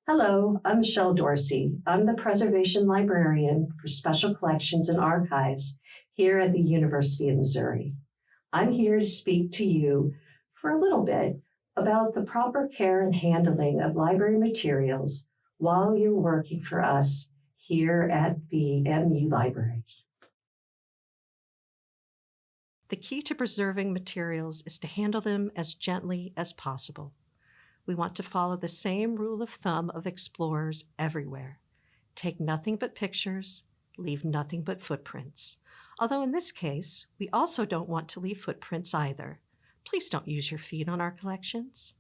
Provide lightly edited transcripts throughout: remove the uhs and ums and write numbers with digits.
Hello, I'm Michelle Dorsey. I'm the Preservation Librarian for Special Collections and Archives here at the University of Missouri. I'm here to speak to you for a little bit about the proper care and handling of library materials while you're working for us here at the MU Libraries. The key to preserving materials is to handle them as gently as possible. We want to follow the same rule of thumb of explorers everywhere. Take nothing but pictures, leave nothing but footprints. Although in this case, we also don't want to leave footprints either. Please don't use your feet on our collections.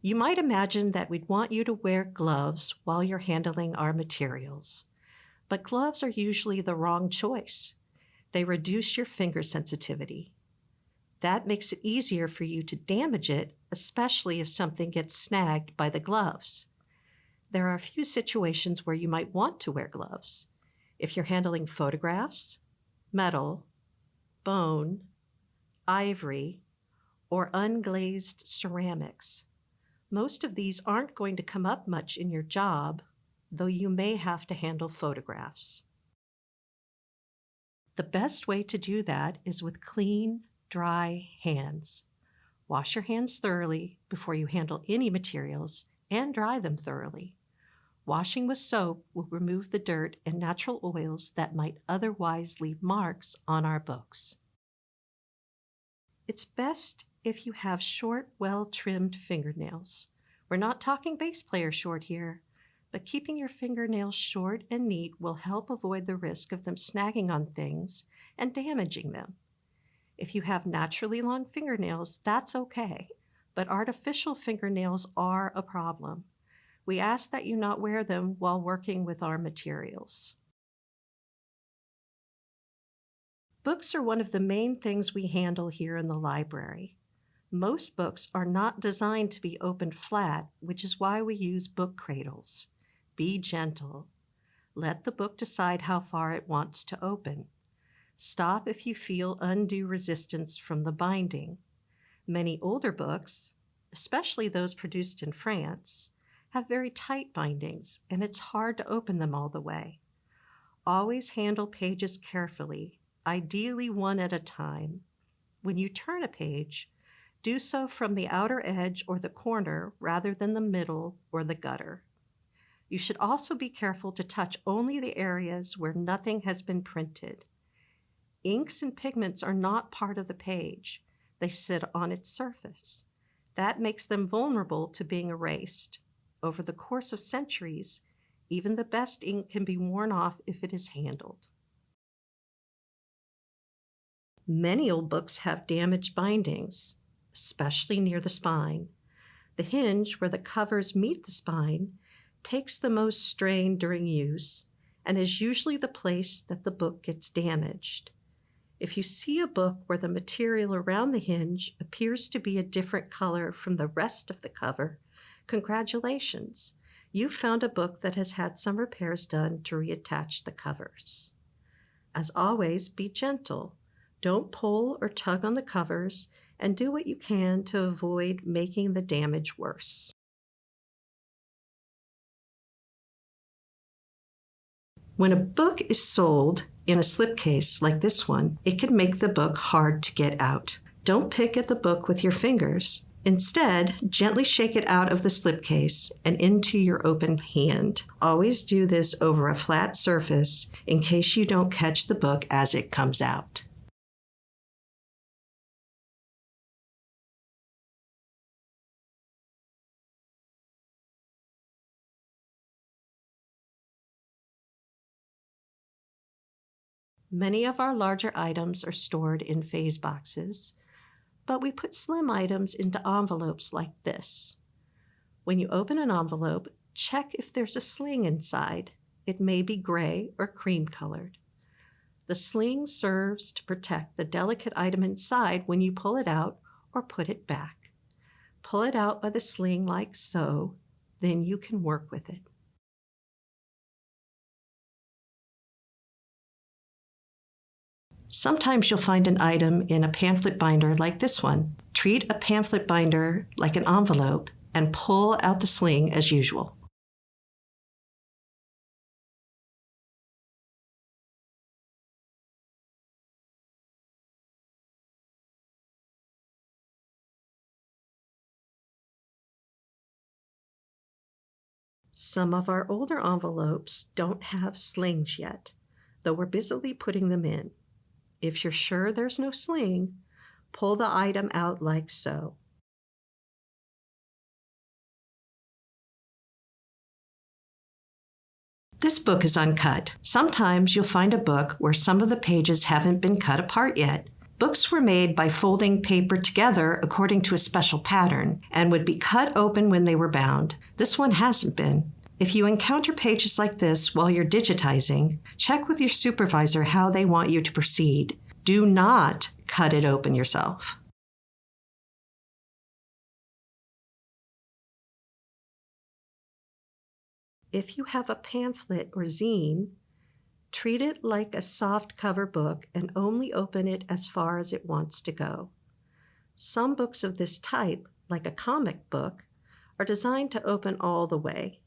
You might imagine that we'd want you to wear gloves while you're handling our materials. But gloves are usually the wrong choice. They reduce your finger sensitivity. That makes it easier for you to damage it, especially if something gets snagged by the gloves. There are a few situations where you might want to wear gloves. If you're handling photographs, metal, bone, ivory, or unglazed ceramics. Most of these aren't going to come up much in your job, though you may have to handle photographs. The best way to do that is with clean, dry hands. Wash your hands thoroughly before you handle any materials and dry them thoroughly. Washing with soap will remove the dirt and natural oils that might otherwise leave marks on our books. It's best if you have short, well-trimmed fingernails. We're not talking bass player short here, but keeping your fingernails short and neat will help avoid the risk of them snagging on things and damaging them. If you have naturally long fingernails, that's okay, but artificial fingernails are a problem. We ask that you not wear them while working with our materials. Books are one of the main things we handle here in the library. Most books are not designed to be opened flat, which is why we use book cradles. Be gentle. Let the book decide how far it wants to open. Stop if you feel undue resistance from the binding. Many older books, especially those produced in France, have very tight bindings, and it's hard to open them all the way. Always handle pages carefully, ideally one at a time. When you turn a page, do so from the outer edge or the corner rather than the middle or the gutter. You should also be careful to touch only the areas where nothing has been printed. Inks and pigments are not part of the page. They sit on its surface. That makes them vulnerable to being erased. Over the course of centuries, even the best ink can be worn off if it is handled. Many old books have damaged bindings, especially near the spine. The hinge where the covers meet the spine takes the most strain during use and is usually the place that the book gets damaged. If you see a book where the material around the hinge appears to be a different color from the rest of the cover, congratulations, you've found a book that has had some repairs done to reattach the covers. As always, be gentle. Don't pull or tug on the covers, and do what you can to avoid making the damage worse. When a book is sold in a slipcase like this one, it can make the book hard to get out. Don't pick at the book with your fingers. Instead, gently shake it out of the slipcase and into your open hand. Always do this over a flat surface in case you don't catch the book as it comes out. Many of our larger items are stored in phase boxes, but we put slim items into envelopes like this. When you open an envelope, check if there's a sling inside. It may be gray or cream colored. The sling serves to protect the delicate item inside when you pull it out or put it back. Pull it out by the sling like so, then you can work with it. Sometimes you'll find an item in a pamphlet binder like this one. Treat a pamphlet binder like an envelope and pull out the sling as usual. Some of our older envelopes don't have slings yet, though we're busily putting them in. If you're sure there's no sling, pull the item out like so. This book is uncut. Sometimes you'll find a book where some of the pages haven't been cut apart yet. Books were made by folding paper together according to a special pattern and would be cut open when they were bound. This one hasn't been. If you encounter pages like this while you're digitizing, check with your supervisor how they want you to proceed. Do not cut it open yourself. If you have a pamphlet or zine, treat it like a soft cover book and only open it as far as it wants to go. Some books of this type, like a comic book, are designed to open all the way.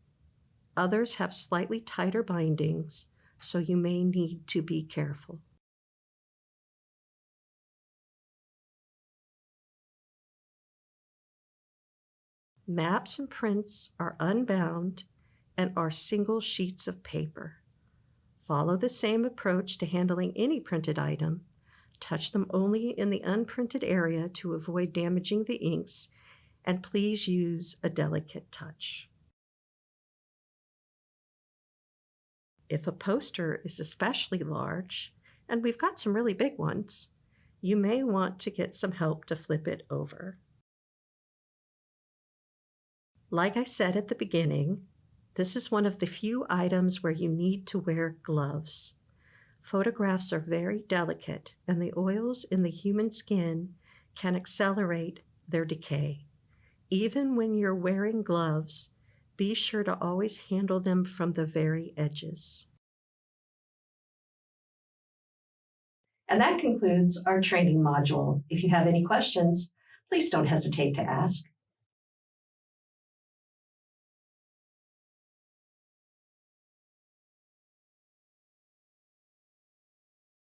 Others have slightly tighter bindings, so you may need to be careful. Maps and prints are unbound and are single sheets of paper. Follow the same approach to handling any printed item. Touch them only in the unprinted area to avoid damaging the inks, and please use a delicate touch. If a poster is especially large, and we've got some really big ones, you may want to get some help to flip it over. Like I said at the beginning, this is one of the few items where you need to wear gloves. Photographs are very delicate, and the oils in the human skin can accelerate their decay. Even when you're wearing gloves, be sure to always handle them from the very edges. And that concludes our training module. If you have any questions, please don't hesitate to ask.